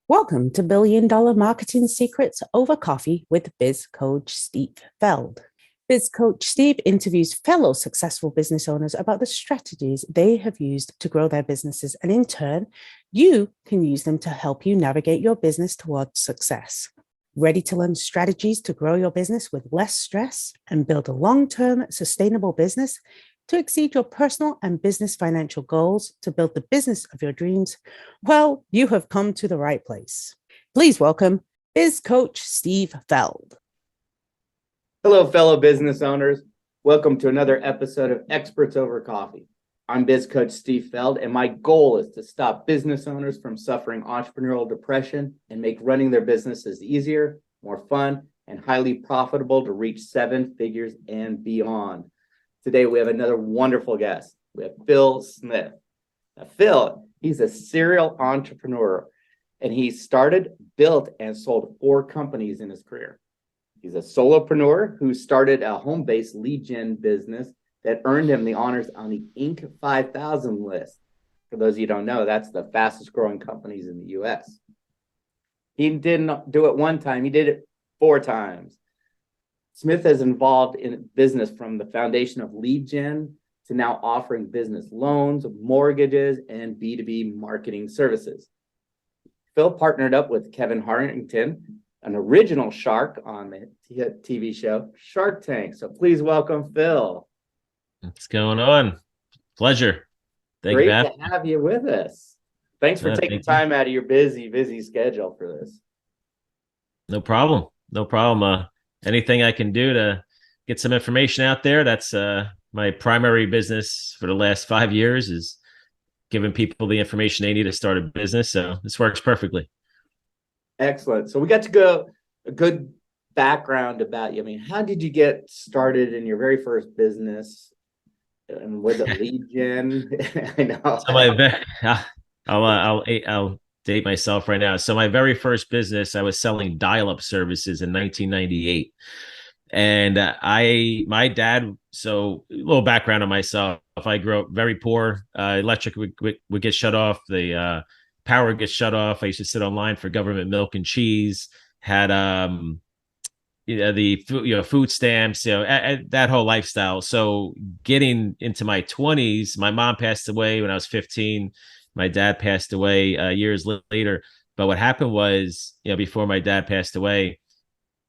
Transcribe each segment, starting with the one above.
Welcome to Billion Dollar Marketing Secrets Over Coffee with Biz Coach Steve Feld. Biz Coach Steve interviews fellow successful business owners about the strategies they have used to grow their businesses, and in turn, you can use them to help you navigate your business towards success. Ready to learn strategies to grow your business with less stress and build a long-term sustainable business to exceed your personal and business financial goals to build the business of your dreams? Well, you have come to the right place. Please welcome Biz Coach Steve Feld. Hello, fellow business owners. Welcome to another episode of Experts Over Coffee. I'm Biz Coach Steve Feld, and my goal is to stop business owners from suffering entrepreneurial depression and make running their businesses easier, more fun, and highly profitable to reach seven figures and beyond. Today, we have another wonderful guest. We have Phil Smith. Now, Phil, he's a serial entrepreneur, and he started, built, and sold 4 companies in his career. He's a solopreneur who started a home-based lead gen business that earned him the honors on the Inc. 5000 list. For those of you who don't know, that's the fastest growing companies in the US. He didn't do it one time, he did it 4 times. Smith is involved in business from the foundation of lead gen to now offering business loans, mortgages, and B2B marketing services. Phil partnered up with Kevin Harrington, an original shark on the TV show Shark Tank. So please welcome Phil. What's going on? Pleasure. Great to have you with us. Thanks for taking time out of your busy schedule for this. No problem. No problem. Anything I can do to get some information out there. That's my primary business for the last 5 years, is giving people the information they need to start a business. So this works perfectly. Excellent. So we got to go a good background about you. I mean, how did you get started in your very first business? And was it lead gen? I know. So I'll date myself right now. So my very first business, I was selling dial-up services in 1998. And my dad, so a little background on myself. I grew up very poor. Electric would get shut off. The power would get shut off. I used to sit online for government milk and cheese. Had the food stamps, that whole lifestyle. So getting into my 20s, my mom passed away when I was 15. My dad passed away years later. But what happened was, before my dad passed away,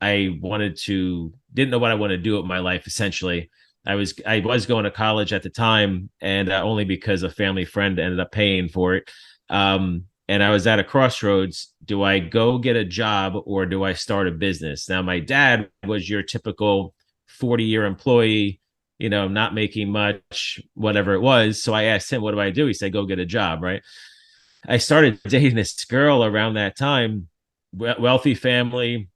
I didn't know what I wanted to do with my life. Essentially, I was going to college at the time, and only because a family friend ended up paying for it. And I was at a crossroads. Do I go get a job or do I start a business? Now, my dad was your typical 40-year employee, not making much, whatever it was. So I asked him, what do I do? He said, go get a job, right? I started dating this girl around that time, wealthy family.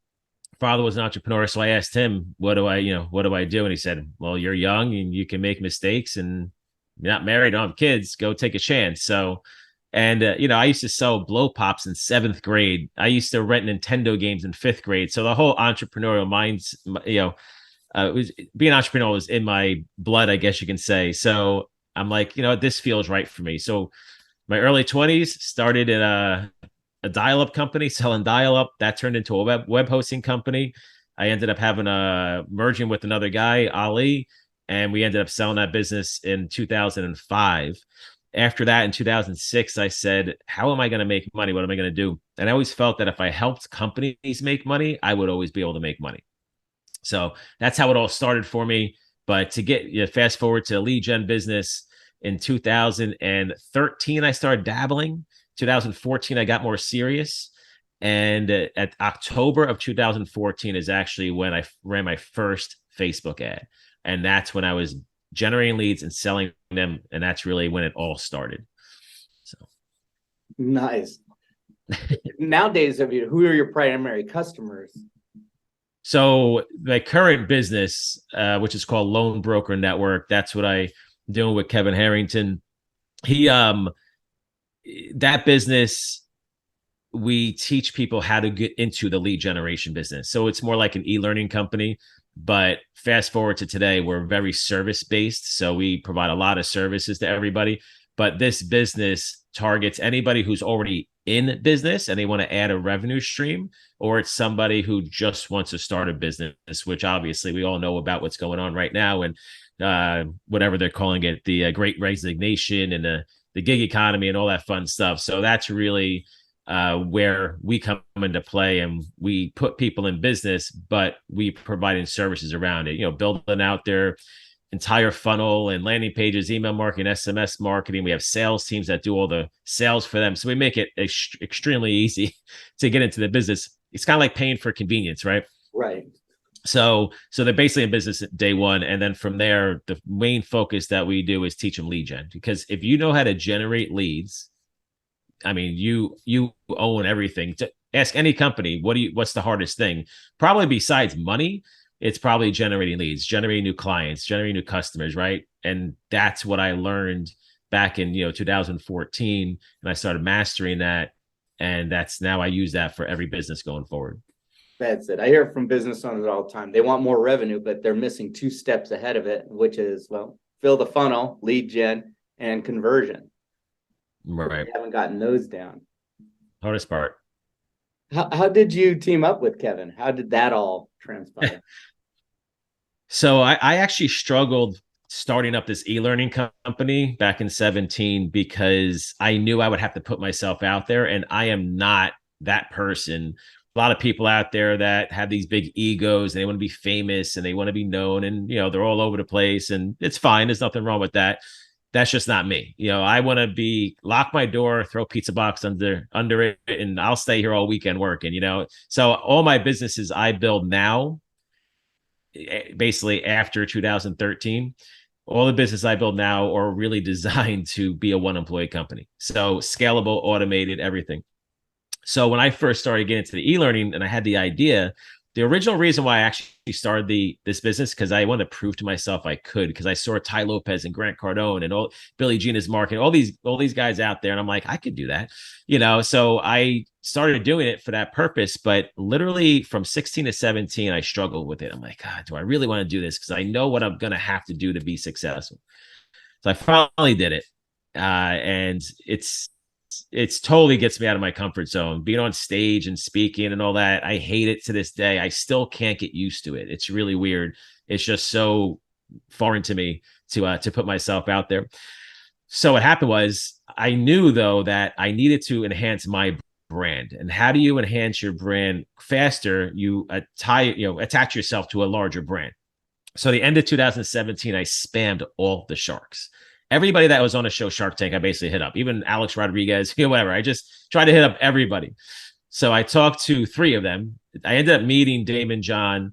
Father was an entrepreneur. So I asked him, what do I do? And he said, well, you're young and you can make mistakes, and you're not married, don't have kids, go take a chance. So, and I used to sell blow pops in 7th grade. I used to rent Nintendo games in 5th grade. So the whole entrepreneurial minds, being an entrepreneur was in my blood, I guess you can say. So I'm like, this feels right for me. So my early 20s started in a dial-up company, selling dial-up. That turned into a web hosting company. I ended up merging with another guy, Ali, and we ended up selling that business in 2005. After that, in 2006, I said, how am I going to make money? What am I going to do? And I always felt that if I helped companies make money, I would always be able to make money. So that's how it all started for me. But to get fast forward to lead gen business, in 2013, I started dabbling. 2014, I got more serious. And at October of 2014 is actually when I ran my first Facebook ad. And that's when I was generating leads and selling them. And that's really when it all started. So nice. Nowadays, who are your primary customers? So my current business, which is called Loan Broker Network, that's what I'm doing with Kevin Harrington. That business, we teach people how to get into the lead generation business. So it's more like an e-learning company. But fast forward to today, we're very service based. So we provide a lot of services to everybody. but this business targets anybody who's already in business and they want to add a revenue stream, or it's somebody who just wants to start a business, which obviously we all know about what's going on right now, and whatever they're calling it, the great resignation and the gig economy and all that fun stuff. So that's really where we come into play, and we put people in business, but we providing services around it, building out their entire funnel and landing pages, email marketing, SMS marketing. We have sales teams that do all the sales for them. So we make it extremely easy to get into the business. It's kind of like paying for convenience, right? Right. So they're basically in business day one. And then from there, the main focus that we do is teach them lead gen, because if you know how to generate leads, I mean, you own everything. To ask any company, what's the hardest thing? Probably besides money, it's probably generating leads, generating new clients, generating new customers, right? And that's what I learned back in 2014, and I started mastering that, and that's now I use that for every business going forward. That's it. I hear it from business owners all the time. They want more revenue, but they're missing 2 steps ahead of it, which is, well, fill the funnel, lead gen, and conversion. Right. They haven't gotten those down. Hardest part. How did you team up with Kevin? How did that all transpire? So I actually struggled starting up this e-learning company back in 17, because I knew I would have to put myself out there, and I am not that person. A lot of people out there that have these big egos, and they want to be famous and they want to be known, and they're all over the place, and it's fine. There's nothing wrong with that. That's just not me. I want to lock my door, throw pizza box under it, and I'll stay here all weekend working, So all my businesses I build now, basically after 2013, all the business I build now are really designed to be a one employee company. So scalable, automated, everything. So when I first started getting into the e-learning and I had the idea, the original reason why I actually started this business, because I wanted to prove to myself I could, because I saw Ty Lopez and Grant Cardone and all Billie Jean is marketing, all these guys out there, and I'm like, I could do that, So I started doing it for that purpose. But literally from 16 to 17, I struggled with it. I'm like, God, do I really want to do this? Because I know what I'm going to have to do to be successful. So I finally did it, and it's totally gets me out of my comfort zone, being on stage and speaking and all that. I hate it to this day. I still can't get used to it. It's really weird. It's just so foreign to me to put myself out there. So what happened was, I knew though that I needed to enhance my brand. And how do you enhance your brand faster? You attach yourself to a larger brand. So the end of 2017, I spammed all the sharks. Everybody that was on a show, Shark Tank, I basically hit up. Even Alex Rodriguez, whatever. I just tried to hit up everybody. So I talked to 3 of them. I ended up meeting Damon John.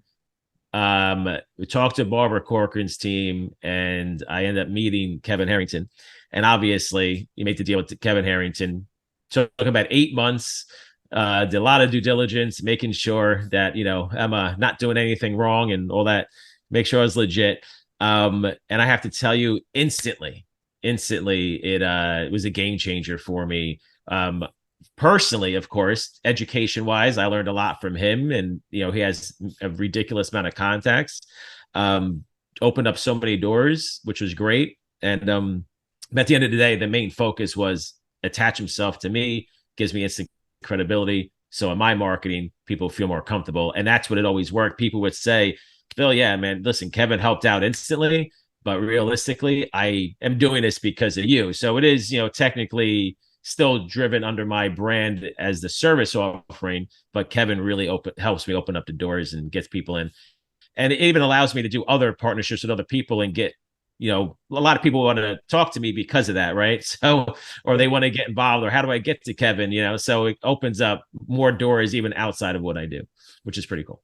We talked to Barbara Corcoran's team, and I ended up meeting Kevin Harrington. And obviously, you make the deal with Kevin Harrington. Took about 8 months. Did a lot of due diligence, making sure that I'm not doing anything wrong and all that. Make sure I was legit. And I have to tell you, instantly, it was a game changer for me. Personally, of course, education wise, I learned a lot from him, and he has a ridiculous amount of contacts. Opened up so many doors, which was great. And at the end of the day, the main focus was attach himself to me, gives me instant credibility. So in my marketing, people feel more comfortable, and that's what it always worked. People would say, Bill, yeah, man, listen, Kevin helped out instantly, but realistically, I am doing this because of you. So it is, technically still driven under my brand as the service offering, but Kevin really helps me open up the doors and gets people in. And it even allows me to do other partnerships with other people and get, a lot of people want to talk to me because of that, right? So, or they want to get involved, or how do I get to Kevin, so it opens up more doors even outside of what I do, which is pretty cool.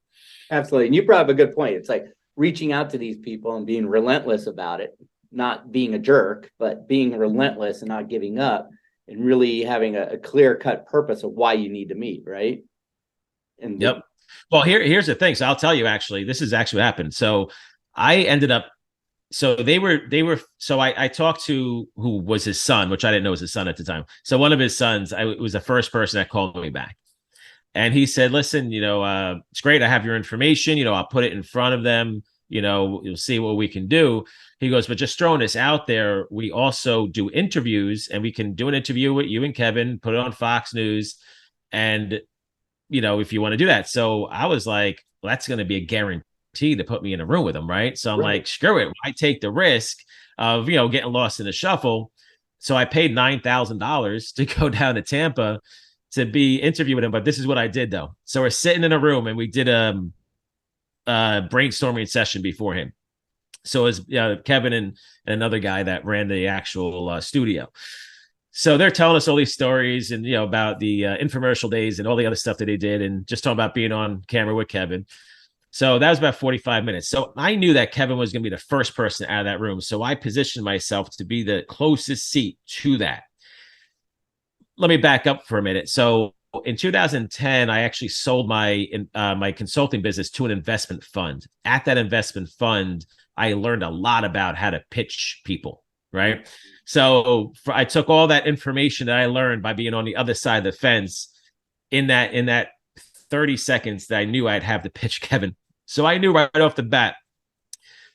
Absolutely. And you brought up a good point. It's like reaching out to these people and being relentless about it, not being a jerk, but being relentless and not giving up, and really having a clear-cut purpose of why you need to meet, right? And yep. Well, here's the thing. So I'll tell you, actually, this is actually what happened. So I ended up, so I talked to who was his son, which I didn't know was his son at the time. So one of his sons, was the first person that called me back. And he said, listen, it's great. I have your information. I'll put it in front of them. you'll see what we can do. He goes, but just throwing this out there, we also do interviews, and we can do an interview with you and Kevin, put it on Fox News. And, if you want to do that. So I was like, well, that's going to be a guarantee to put me in a room with him. Right. So I'm like, screw it. I take the risk of, getting lost in the shuffle. So I paid $9,000 to go down to Tampa to be interviewed with him. But this is what I did, though. So we're sitting in a room, and we did a brainstorming session before him. So it was Kevin and another guy that ran the actual studio. So they're telling us all these stories and, about the infomercial days and all the other stuff that they did, and just talking about being on camera with Kevin. So that was about 45 minutes. So I knew that Kevin was going to be the first person out of that room. So I positioned myself to be the closest seat to that. Let me back up for a minute. So in 2010, I actually sold my consulting business to an investment fund. At that investment fund, I learned a lot about how to pitch people, right? So I took all that information that I learned by being on the other side of the fence in that 30 seconds that I knew I'd have to pitch Kevin. So I knew right off the bat,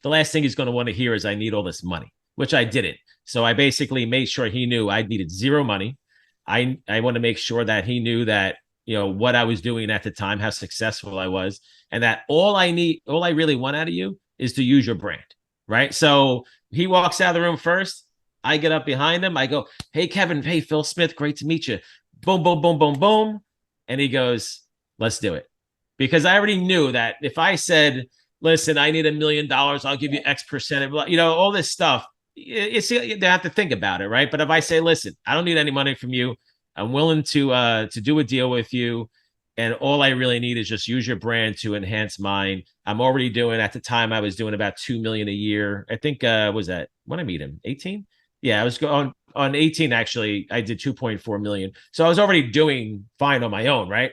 the last thing he's going to want to hear is I need all this money, which I didn't. So I basically made sure he knew I needed zero money. I want to make sure that he knew that, what I was doing at the time, how successful I was, and that all I really want out of you is to use your brand, right? So he walks out of the room first. I get up behind him. I go, hey, Kevin, hey, Phil Smith, great to meet you. Boom, boom, boom, boom, boom. And he goes, let's do it. Because I already knew that if I said, listen, I need $1 million, I'll give you X percent, all this stuff, they have to think about it, right? But if I say, listen, I don't need any money from you, I'm willing to do a deal with you, and all I really need is just use your brand to enhance mine. I'm already doing, at the time, I was doing about $2 million a year. I think was that when I meet him, 18? Yeah, I was on 18. Actually, I did 2.4 million. So I was already doing fine on my own, right?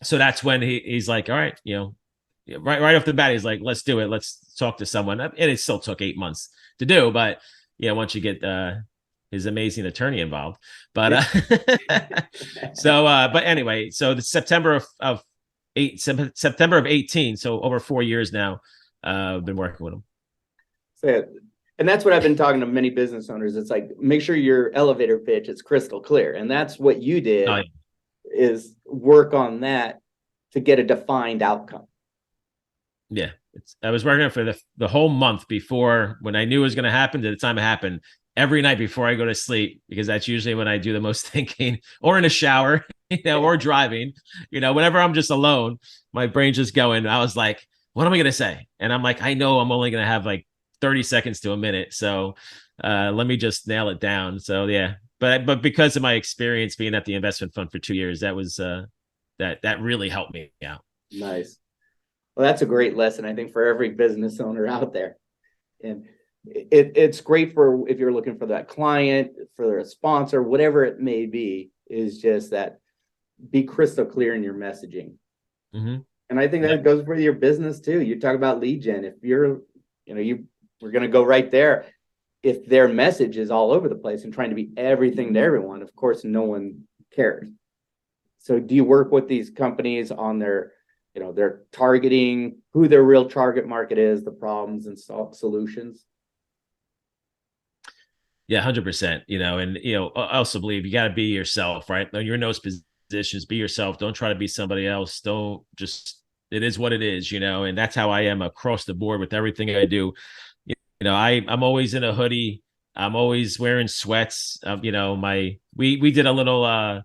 So that's when he's like, all right, right off the bat, he's like, let's do it. Let's talk to someone. And it still took 8 months to do, but once you get his amazing attorney involved. But but anyway, so the September of 18, so over 4 years now, I've been working with him. And that's what I've been talking to many business owners. It's like, make sure your elevator pitch is crystal clear. And that's what you did. Oh, yeah. Is work on that to get a defined outcome. Yeah. I was working for the whole month before, when I knew it was going to happen, to the time it happened, every night before I go to sleep, because that's usually when I do the most thinking, or in a shower, or driving, whenever I'm just alone, my brain's just going. I was like, what am I going to say? And I'm like, I know I'm only going to have like 30 seconds to a minute. So let me just nail it down. So yeah. But because of my experience being at the investment fund for 2 years, that was that really helped me out. Nice. Well, that's a great lesson, I think, for every business owner out there. And it's great for if you're looking for that client, for a sponsor, whatever it may be, is just that be crystal clear in your messaging. Mm-hmm. And I think that goes for your business too. You talk about lead gen. If you're, we're going to go right there. If their message is all over the place and trying to be everything to everyone, of course, no one cares. So do you work with these companies on their targeting, who their real target market is, the problems and solutions? Yeah, 100%. And I also believe you got to be yourself, right? You're in those positions, be yourself. Don't try to be somebody else. Don't just, it is what it is, and that's how I am across the board with everything I do. I'm always in a hoodie. I'm always wearing sweats. We did a little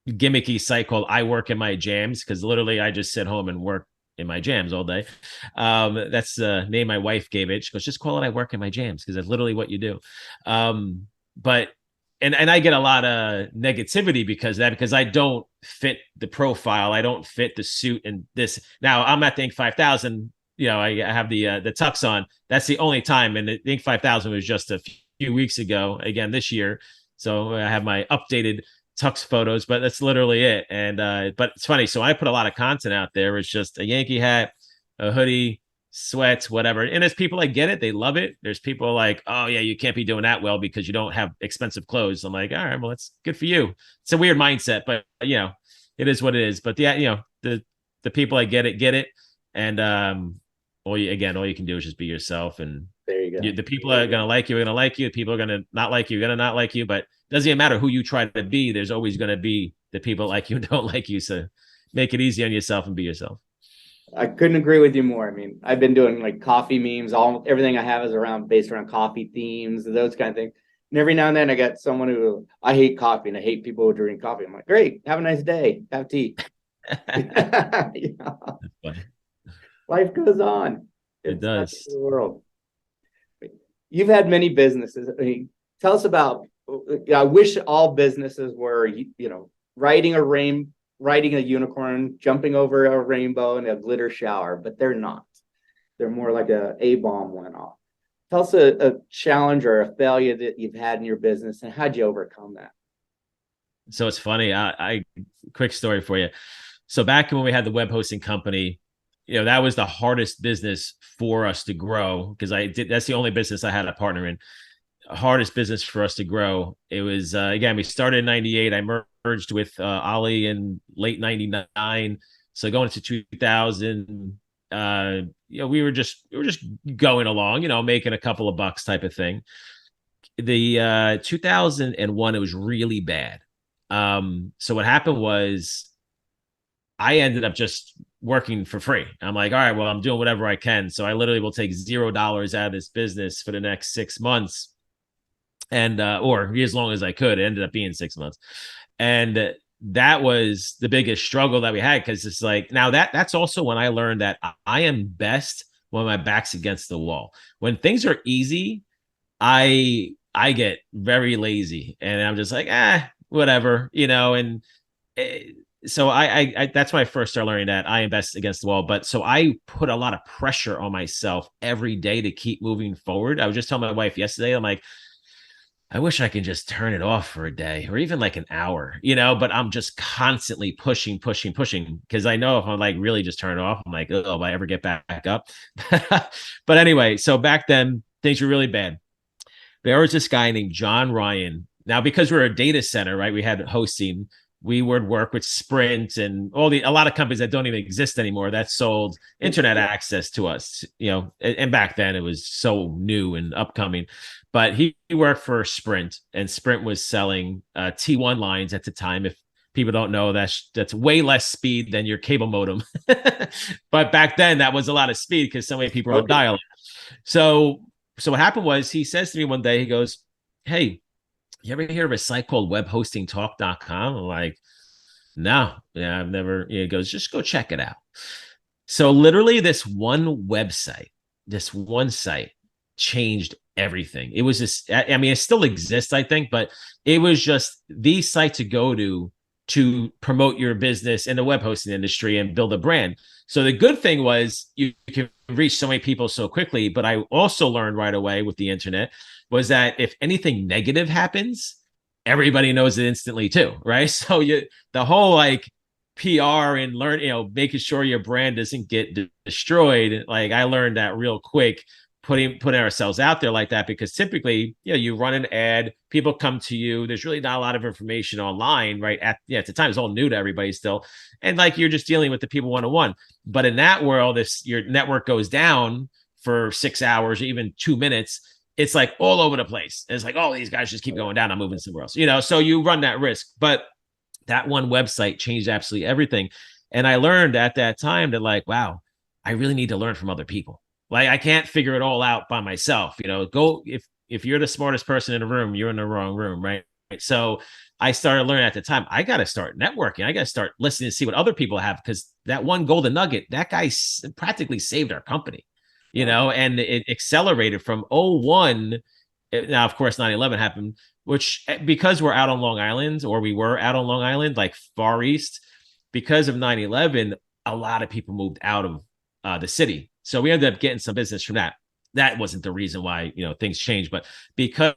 gimmicky site called I Work in My Jams, because literally I just sit home and work in my jams all day. That's the name my wife gave it. She goes, just call it I Work in My Jams, because that's literally what you do. But I get a lot of negativity because I don't fit the profile. I don't fit the suit and this. Now I'm at the Inc. 5000. I have the tux on. That's the only time. And the Inc. 5000 was just a few weeks ago, again, this year. So I have my updated tux photos, but that's literally it. And, but it's funny. So I put a lot of content out there. It's just a Yankee hat, a hoodie, sweats, whatever. And there's people that get it. They love it. There's people like, oh yeah, you can't be doing that well because you don't have expensive clothes. I'm like, all right, well, that's good for you. It's a weird mindset, but it is what it is. But yeah, the people that get it. And, all you can do is just be yourself, and There you go. the people are going to like you, are going to like you. People are going to not like you, are going to not like you. But it doesn't even matter who you try to be. There's always going to be the people like you and don't like you. So make it easy on yourself and be yourself. I couldn't agree with you more. I mean, I've been doing like coffee memes. Everything I have is based around coffee themes, those kind of things. And every now and then I get someone who, I hate coffee and I hate people who drink coffee. I'm like, great, have a nice day, have tea. Yeah. Life goes on. It does. The world. You've had many businesses. I mean, tell us about. I wish all businesses were, riding a unicorn, jumping over a rainbow in a glitter shower, but they're not. They're more like a bomb went off. Tell us a challenge or a failure that you've had in your business, and how'd you overcome that? So it's funny. I quick story for you. So back when we had the web hosting company, that was the hardest business for us to grow, because that's the only business I had a partner in. Hardest business for us to grow. It was, again, we started in 98. I merged with Ali in late 99. So going into 2000, we were just going along, making a couple of bucks type of thing. The 2001, it was really bad. So what happened was I ended up just working for free. I'm like, all right, well, I'm doing whatever I can. So I literally will take $0 out of this business for the next 6 months. And or as long as I could. It ended up being 6 months. And that was the biggest struggle that we had, because it's like, now that's also when I learned that I am best when my back's against the wall. When things are easy, I get very lazy and I'm just like, whatever, and so I that's when I first started learning that I am best against the wall. But so I put a lot of pressure on myself every day to keep moving forward. I was just telling my wife yesterday, I'm like, I wish I could just turn it off for a day or even like an hour, but I'm just constantly pushing, because I know if I'm like really just turn it off, I'm like, oh, will I ever get back up? But anyway, so back then things were really bad. There was this guy named John Ryan. Now, because we're a data center, right? We had hosting. We would work with Sprint and a lot of companies that don't even exist anymore that sold internet access to us, and back then it was so new and upcoming. But he worked for Sprint, and Sprint was selling T1 lines at the time. If people don't know, that's way less speed than your cable modem. But back then that was a lot of speed because so many people were on dial-up. So what happened was, he says to me one day, he goes, hey, you ever hear of a site called webhostingtalk.com? I'm like, no, I've never. He goes, just go check it out. So literally this one site changed everything. It was just, I mean, it still exists, I think, but it was just the site to go to promote your business in the web hosting industry and build a brand. So the good thing was you can reach so many people so quickly. But I also learned right away with the internet was that if anything negative happens, everybody knows it instantly too, right? So the whole like PR and making sure your brand doesn't get destroyed. Like I learned that real quick, putting ourselves out there like that, because typically, you run an ad, people come to you. There's really not a lot of information online, right? At the time, it's all new to everybody still, and like you're just dealing with the people one-on-one. But in that world, if your network goes down for 6 hours, or even 2 minutes, it's like all over the place. It's like, oh, these guys just keep going down. I'm moving somewhere else, so you run that risk. But that one website changed absolutely everything. And I learned at that time that like, wow, I really need to learn from other people. Like I can't figure it all out by myself, go, if you're the smartest person in the room, you're in the wrong room. Right. So I started learning at the time, I got to start networking. I got to start listening to see what other people have, because that one golden nugget, that guy practically saved our company, and it accelerated from 01. Now, of course, 9/11 happened, which because we're out on Long Island, or we were out on Long Island, like far east, because of 9/11, a lot of people moved out of the city. So we ended up getting some business from that. That wasn't the reason why, things changed, but because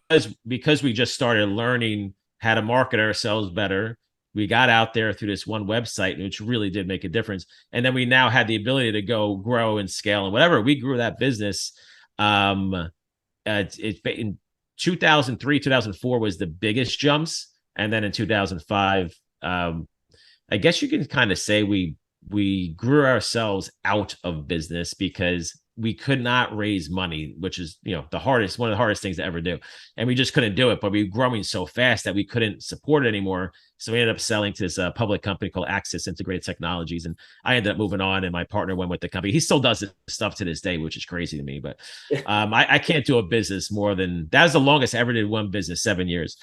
we just started learning how to market ourselves better, we got out there through this one website, which really did make a difference. And then we now had the ability to go grow and scale and whatever. We grew that business. It's in 2003, 2004 was the biggest jumps. And then in 2005, I guess you can kind of say we grew ourselves out of business, because we could not raise money, which is, one of the hardest things to ever do. And we just couldn't do it, but we were growing so fast that we couldn't support it anymore. So we ended up selling to this public company called Access Integrated Technologies. And I ended up moving on, and my partner went with the company. He still does this stuff to this day, which is crazy to me. But I can't do a business more than, that was the longest I ever did one business, 7 years.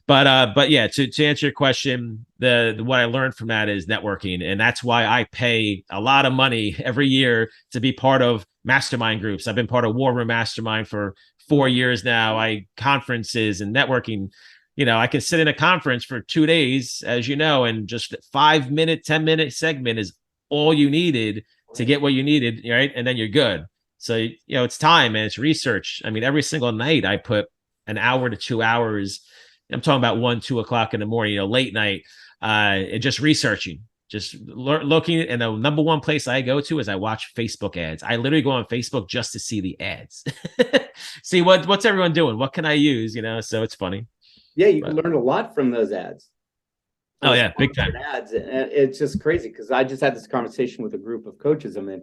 But yeah, to answer your question, what I learned from that is networking. And that's why I pay a lot of money every year to be part of mastermind groups. I've been part of War Room Mastermind for 4 years now. Conferences and networking. I can sit in a conference for 2 days, as you know, and just 5-minute, 10-minute segment is all you needed to get what you needed, right? And then you're good. So, it's time and it's research. I mean, every single night I put an hour to 2 hours. I'm talking about 1-2 o'clock in the morning, late night, just researching, just looking. And the number one place I go to is I watch Facebook ads. I literally go on Facebook just to see the ads, see what's everyone doing. What can I use? So it's funny. Yeah, you can learn a lot from those ads. Oh yeah, big time ads. And it's just crazy because I just had this conversation with a group of coaches I'm in,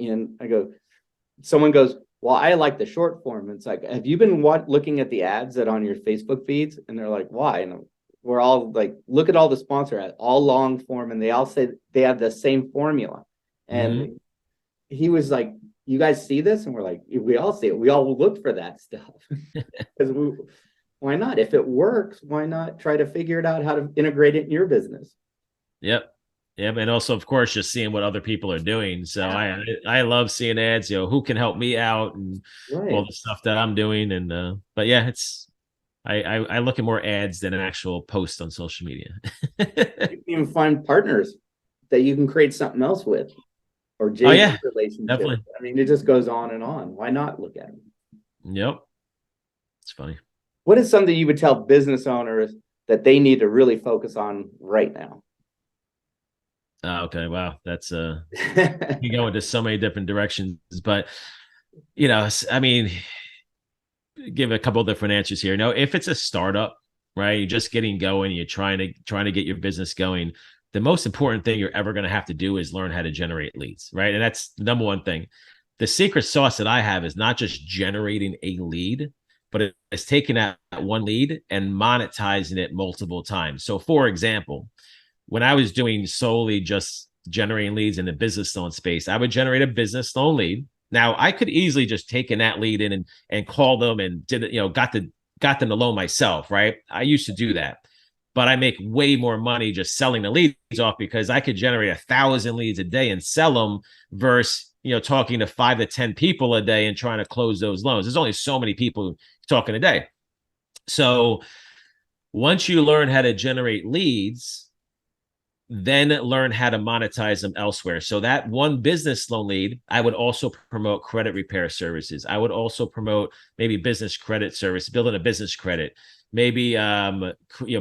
and I go, someone goes, well, I like the short form. It's like, have you been looking at the ads that on your Facebook feeds? And they're like, why? And we're all like, look at all the sponsor ads, all long form, and they all say they have the same formula. And he was like, you guys see this? And we're like, we all see it. We all look for that stuff. Because why not? If it works, why not try to figure it out how to integrate it in your business? Yep. And also, of course, just seeing what other people are doing. So I love seeing ads, who can help me out and all the stuff that I'm doing. And but yeah, I look at more ads than an actual post on social media. You can even find partners that you can create something else with, or relationship. Definitely. I mean, it just goes on and on. Why not look at them? Yep. It's funny. What is something you would tell business owners that they need to really focus on right now? Okay. Wow. That's you go into so many different directions, but I mean, give a couple of different answers here. If it's a startup, right, you're just getting going, you're trying to get your business going, the most important thing you're ever going to have to do is learn how to generate leads, right? And that's the number one thing. The secret sauce that I have is not just generating a lead, but it's taking that one lead and monetizing it multiple times. So for example, when I was doing solely just generating leads in the business loan space, I would generate a business loan lead. Now I could easily just take in that lead in and call them and did it, got them the loan myself, right? I used to do that, but I make way more money just selling the leads off because I could generate 1,000 leads a day and sell them versus, talking to 5 to 10 people a day and trying to close those loans. There's only so many people talking a day. So once you learn how to generate leads, then learn how to monetize them elsewhere. So that one business loan lead, I would also promote credit repair services. I would also promote maybe business credit service, building a business credit, maybe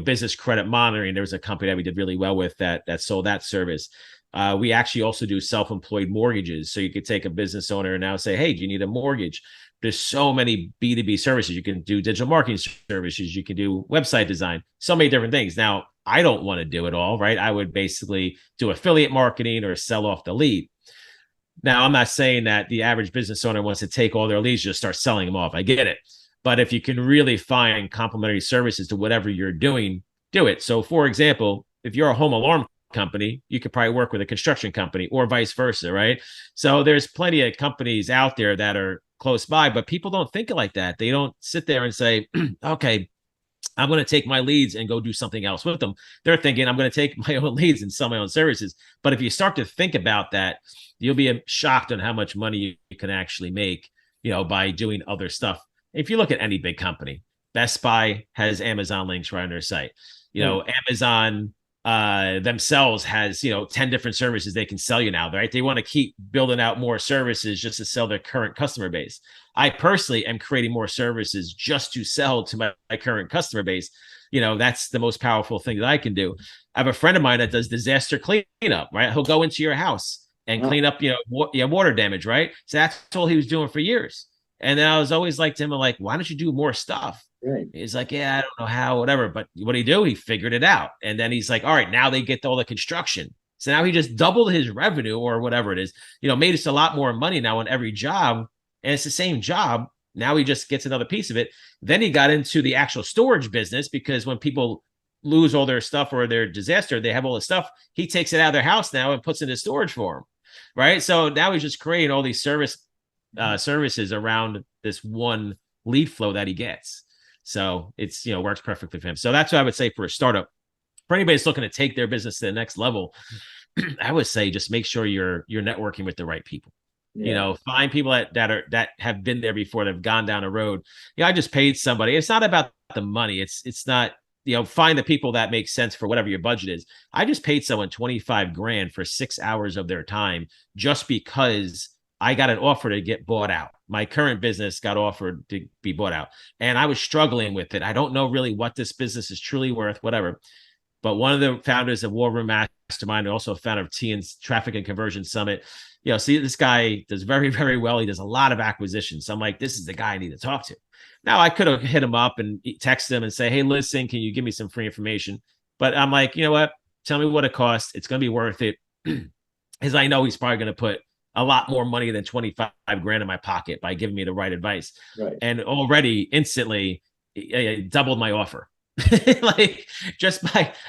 business credit monitoring. There was a company that we did really well with that sold that service. We actually also do self-employed mortgages. So you could take a business owner and now say, hey, do you need a mortgage? There's so many B2B services. You can do digital marketing services. You can do website design, so many different things. Now, I don't want to do it all, right? I would basically do affiliate marketing or sell off the lead. Now, I'm not saying that the average business owner wants to take all their leads, just start selling them off. I get it. But if you can really find complementary services to whatever you're doing, do it. So for example, if you're a home alarm company, you could probably work with a construction company or vice versa, right? So there's plenty of companies out there that are close by, but people don't think like that. They don't sit there and say, okay, I'm going to take my leads and go do something else with them. They're thinking I'm going to take my own leads and sell my own services. But if you start to think about that, you'll be shocked on how much money you can actually make, by doing other stuff. If you look at any big company, Best Buy has Amazon links right on their site. Amazon themselves has 10 different services they can sell you now, right? They want to keep building out more services just to sell their current customer base. I personally am creating more services just to sell to my current customer base. That's the most powerful thing that I can do. I have a friend of mine that does disaster cleanup, right? He'll go into your house and clean up water damage, right? So that's all he was doing for years. And then I was always like to him, like, why don't you do more stuff? Right. He's like, yeah, I don't know how, whatever. But what did he do? He figured it out. And then he's like, all right, now they get all the construction. So now he just doubled his revenue or whatever it is, made us a lot more money now on every job. And it's the same job. Now he just gets another piece of it. Then he got into the actual storage business, because when people lose all their stuff or their disaster, they have all the stuff. He takes it out of their house now and puts it in storage for them. Right. So now he's just creating all these services around this one lead flow that he gets. So it's, works perfectly for him. So that's what I would say for a startup. For anybody that's looking to take their business to the next level, I would say just make sure you're networking with the right people. Yeah. Find people that have been there before, that have gone down a road. I just paid somebody. It's not about the money. It's not, find the people that make sense for whatever your budget is. I just paid someone 25 grand for 6 hours of their time just because I got an offer to get bought out. My current business got offered to be bought out, and I was struggling with it. I don't know really what this business is truly worth, whatever. But one of the founders of War Room Mastermind, also a founder of TN's Traffic and Conversion Summit, see, this guy does very, very well. He does a lot of acquisitions. So I'm like, this is the guy I need to talk to. Now, I could have hit him up and text him and say, hey, listen, can you give me some free information? But I'm like, you know what? Tell me what it costs. It's going to be worth it. Because I know he's probably going to put a lot more money than 25 grand in my pocket by giving me the right advice. Right. And already instantly doubled my offer. I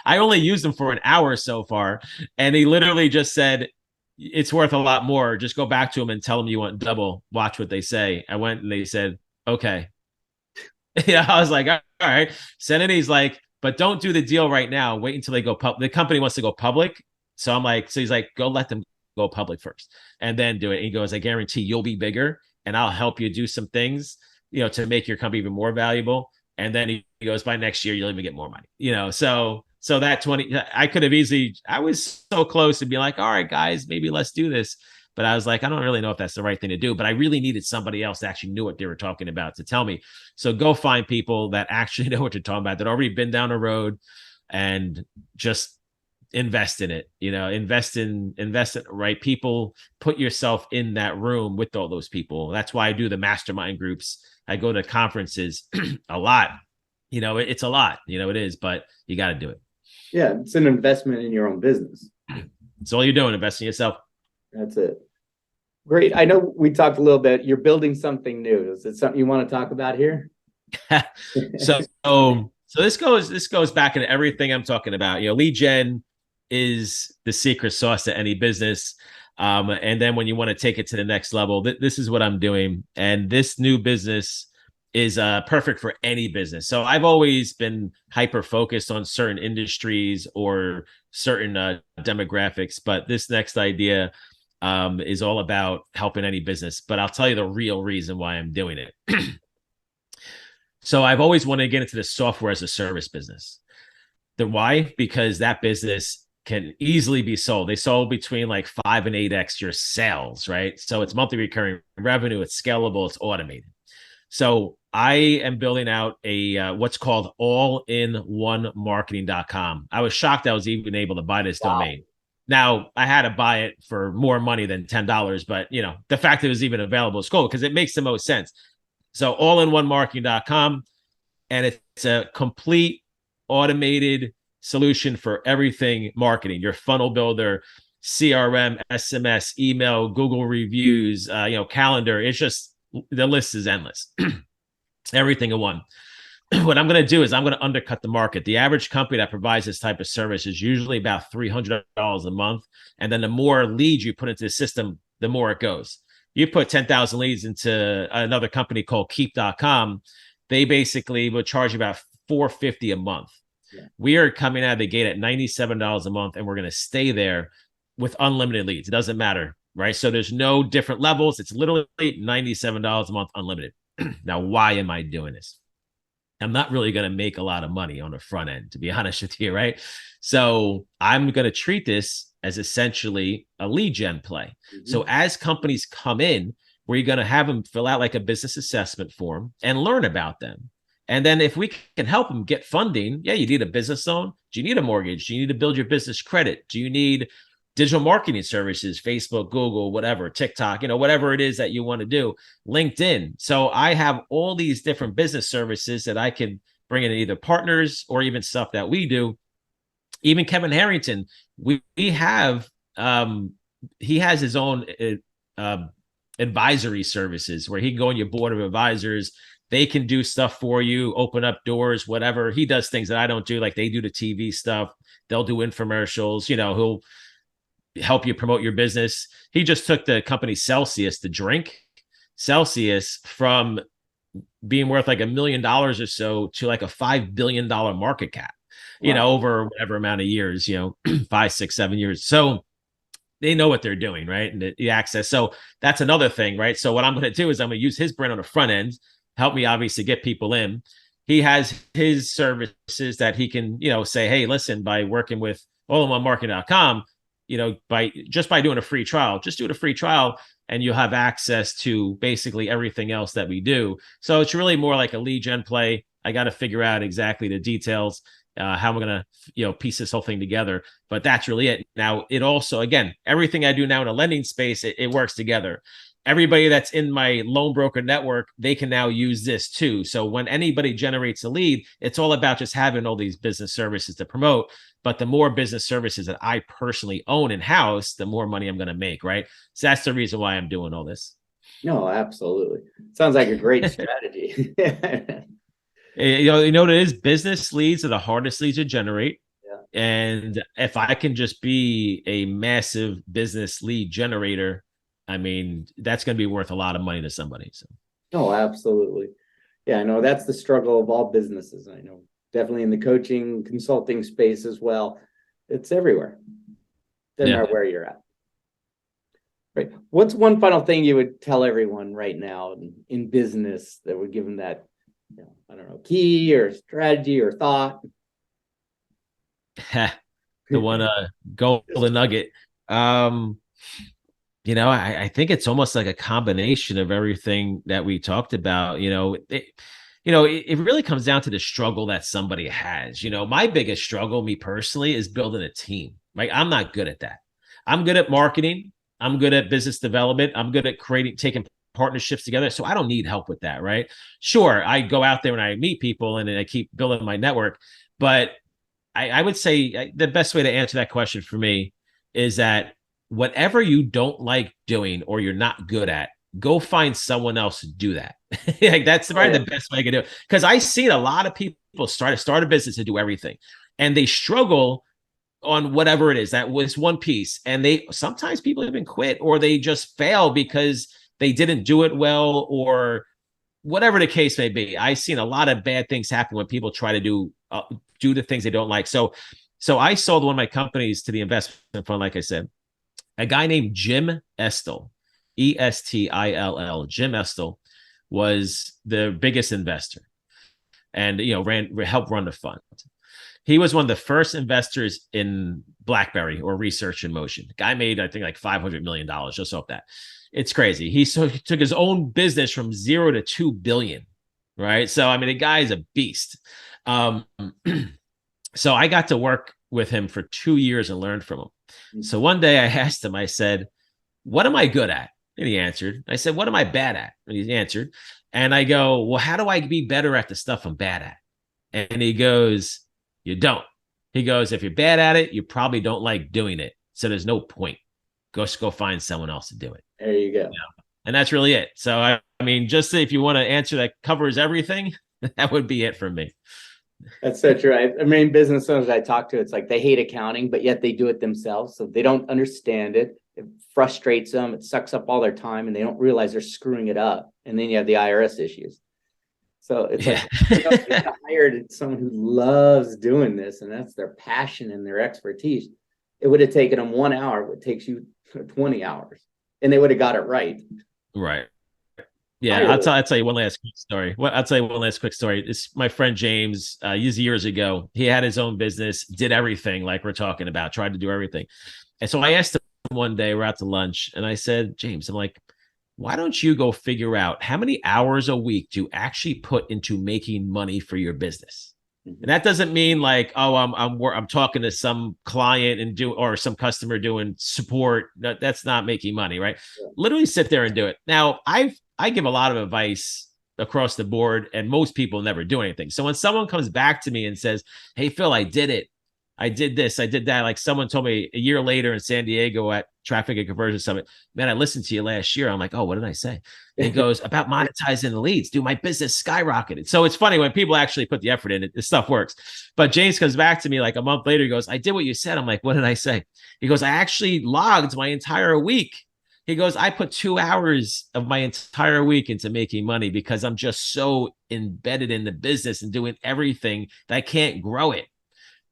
only used him for an hour so far. And he literally just said, it's worth a lot more. Just go back to him and tell him you want double. Watch what they say. I went and they said, okay. I was like, all right. Send it. He's like, but don't do the deal right now. Wait until they go public. The company wants to go public. So I'm like, so he's like, go let them go public first and then do it. And he goes, I guarantee you'll be bigger and I'll help you do some things, to make your company even more valuable. And then he goes, by next year, you'll even get more money, so that 20, I was so close to be like, all right, guys, maybe let's do this. But I was like, I don't really know if that's the right thing to do, but I really needed somebody else that actually knew what they were talking about to tell me. So go find people that actually know what you're talking about, that already been down the road, and just invest in it, invest in the right people, put yourself in that room with all those people. That's why I do the mastermind groups. I go to conferences a lot, it's a lot, it is, but you got to do it. Yeah. It's an investment in your own business. It's all you're doing, investing in yourself. That's it. Great. I know we talked a little bit, you're building something new. Is it something you want to talk about here? So this goes back into everything I'm talking about. Lead gen is the secret sauce to any business. And then when you want to take it to the next level, this is what I'm doing. And this new business is perfect for any business. So I've always been hyper focused on certain industries or certain demographics, but this next idea is all about helping any business. But I'll tell you the real reason why I'm doing it. So I've always wanted to get into the software as a service business. The why? Because that business can easily be sold. They sold between like 5 and 8x your sales, right? So it's monthly recurring revenue, it's scalable, it's automated. So I am building out a what's called all-in-one-marketing.com. I was shocked I was even able to buy this domain. Now, I had to buy it for more money than $10, but the fact that it was even available is cool because it makes the most sense. So all-in-one-marketing.com, and it's a complete automated solution for everything marketing, your funnel builder, CRM, SMS, email, Google reviews, calendar. It's just, the list is endless. Everything in one. What I'm going to do is I'm going to undercut the market. The average company that provides this type of service is usually about $300 a month. And then the more leads you put into the system, the more it goes. You put 10,000 leads into another company called keep.com. They basically would charge you about $450 a month. Yeah. We are coming out of the gate at $97 a month, and we're going to stay there with unlimited leads. It doesn't matter, right? So there's no different levels. It's literally $97 a month, unlimited. Now, why am I doing this? I'm not really going to make a lot of money on the front end, to be honest with you, right? So I'm going to treat this as essentially a lead gen play. Mm-hmm. So as companies come in, we're going to have them fill out like a business assessment form and learn about them. And then if we can help them get funding, you need a business loan. Do you need a mortgage? Do you need to build your business credit? Do you need digital marketing services, Facebook, Google, whatever, TikTok, whatever it is that you want to do, LinkedIn. So I have all these different business services that I can bring in, either partners or even stuff that we do. even Kevin Harrington, we have he has his own advisory services where he can go on your board of advisors. They can do stuff for you, open up doors, whatever. He does things that I don't do, like they do the TV stuff. They'll do infomercials. He'll help you promote your business. He just took the company Celsius, the drink Celsius, from being worth like $1 million or so to like a $5 billion market cap, Wow. over whatever amount of years, 5, 6, 7 years. So they know what they're doing, right? And the access. So that's another thing, right? So what I'm going to do is I'm going to use his brand on the front end, help me obviously get people in. He has his services that he can, say, hey, listen, by working with allinOneMarketing.com, by doing a free trial, just do a free trial and you'll have access to basically everything else that we do. So it's really more like a lead gen play. I got to figure out exactly the details, how I'm going to, piece this whole thing together. But that's really it. Now, it also, again, everything I do now in a lending space, it works together. Everybody that's in my loan broker network, they can now use this too. So when anybody generates a lead, it's all about just having all these business services to promote. But the more business services that I personally own in-house, the more money I'm going to make, right? So that's the reason why I'm doing all this. No, absolutely. Sounds like a great strategy. You know what it is? Business leads are the hardest leads to generate. Yeah. And if I can just be a massive business lead generator, I mean, that's going to be worth a lot of money to somebody. So. Oh, absolutely. Yeah, I know that's the struggle of all businesses. I know definitely in the coaching, consulting space as well. It's everywhere. Doesn't matter where you're at. Right. What's one final thing you would tell everyone right now in business that would give them that, I don't know, key or strategy or thought? The one golden nugget. I think it's almost like a combination of everything that we talked about. It really comes down to the struggle that somebody has. My biggest struggle, me personally, is building a team. Right? I'm not good at that. I'm good at marketing. I'm good at business development. I'm good at taking partnerships together. So I don't need help with that, right? Sure, I go out there and I meet people and I keep building my network. But I would say the best way to answer that question for me is that whatever you don't like doing or you're not good at, go find someone else to do that. Like that's probably the best way I can do it. Because I see a lot of people start a business and do everything. And they struggle on whatever it is. That was one piece. And sometimes people even quit or they just fail because they didn't do it well or whatever the case may be. I've seen a lot of bad things happen when people try to do the things they don't like. So I sold one of my companies to the investment fund, like I said. A guy named Jim Estill, Estill, Jim Estill was the biggest investor and, helped run the fund. He was one of the first investors in BlackBerry or Research in Motion. The guy made, I think, like $500 million just off that. It's crazy. He took his own business from 0 to 2 billion, right? So, I mean, the guy is a beast. So I got to work with him for 2 years and learned from him. So one day I asked him, I said, what am I good at? And he answered. I said, what am I bad at? And he answered. And I go, well, how do I be better at the stuff I'm bad at? And he goes, you don't. He goes, if you're bad at it, you probably don't like doing it. So there's no point. Go find someone else to do it. There you go. And that's really it. So, I mean, just if you want to answer that covers everything, that would be it for me. That's so true. I mean, business owners I talk to, it's like they hate accounting, but yet they do it themselves. So they don't understand it. It frustrates them. It sucks up all their time and they don't realize they're screwing it up. And then you have the IRS issues. So it's like they hired someone who loves doing this and that's their passion and their expertise. It would have taken them 1 hour. What takes you 20 hours and they would have got it right. Right. Yeah, I'll tell you one last quick story. I'll tell you one last quick story. It's my friend James, years ago. He had his own business, did everything like we're talking about, tried to do everything. And so I asked him one day, we're out to lunch, and I said, James, I'm like, why don't you go figure out how many hours a week do you actually put into making money for your business? And that doesn't mean like, oh, I'm talking to some client or some customer doing support. That's not making money, right? Yeah. Literally sit there and do it. Now, I give a lot of advice across the board, and most people never do anything. So when someone comes back to me and says, hey, Phil, I did it. I did this, I did that. Like someone told me a year later in San Diego at Traffic and Conversion Summit, man, I listened to you last year. I'm like, oh, what did I say? And he goes, about monetizing the leads. Dude, my business skyrocketed. So it's funny when people actually put the effort in it, this stuff works. But James comes back to me like a month later. He goes, I did what you said. I'm like, what did I say? He goes, I actually logged my entire week. He goes, I put 2 hours of my entire week into making money because I'm just so embedded in the business and doing everything that I can't grow it.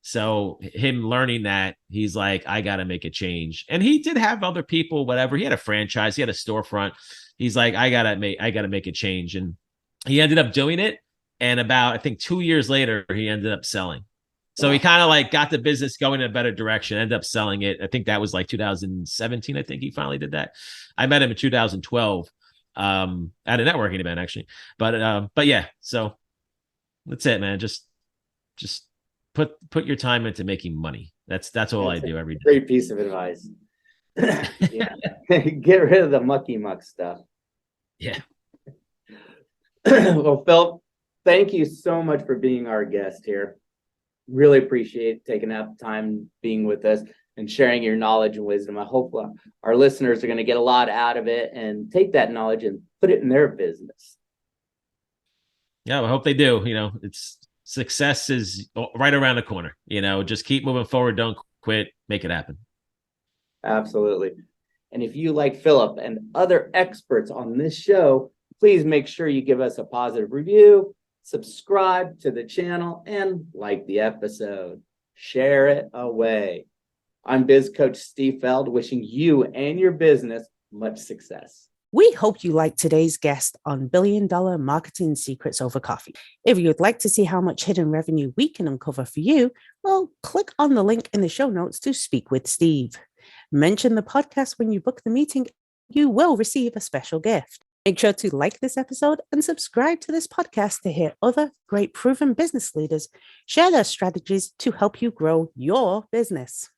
So him learning that, he's like, I got to make a change. And he did have other people, whatever. He had a franchise, he had a storefront. He's like, I got to make a change. And he ended up doing it. And about, I think 2 years later, he ended up selling. So he kind of like got the business going in a better direction, ended up selling it. I think that was like 2017. I think he finally did that. I met him in 2012 at a networking event, actually. But yeah, so that's it, man. Just put your time into making money. That's all I do every day. Great piece of advice. Get rid of the mucky muck stuff. Yeah. Well, Phil, thank you so much for being our guest here. Really appreciate taking up time being with us and sharing your knowledge and wisdom. I hope our listeners are going to get a lot out of it and take that knowledge and put it in their business. Yeah, I hope they do. It's success is right around the corner. Just keep moving forward. Don't quit. Make it happen. Absolutely. And if you like Philip and other experts on this show, please make sure you give us a positive review, subscribe to the channel, and like the episode. Share it away. I'm Biz Coach Steve Feld, wishing you and your business much success. We hope you liked today's guest on $1 billion marketing secrets over coffee. If you'd like to see how much hidden revenue we can uncover for you, well, click on the link in the show notes to speak with Steve. Mention the podcast when you book the meeting. You will receive a special gift. Make sure to like this episode and subscribe to this podcast to hear other great proven business leaders share their strategies to help you grow your business.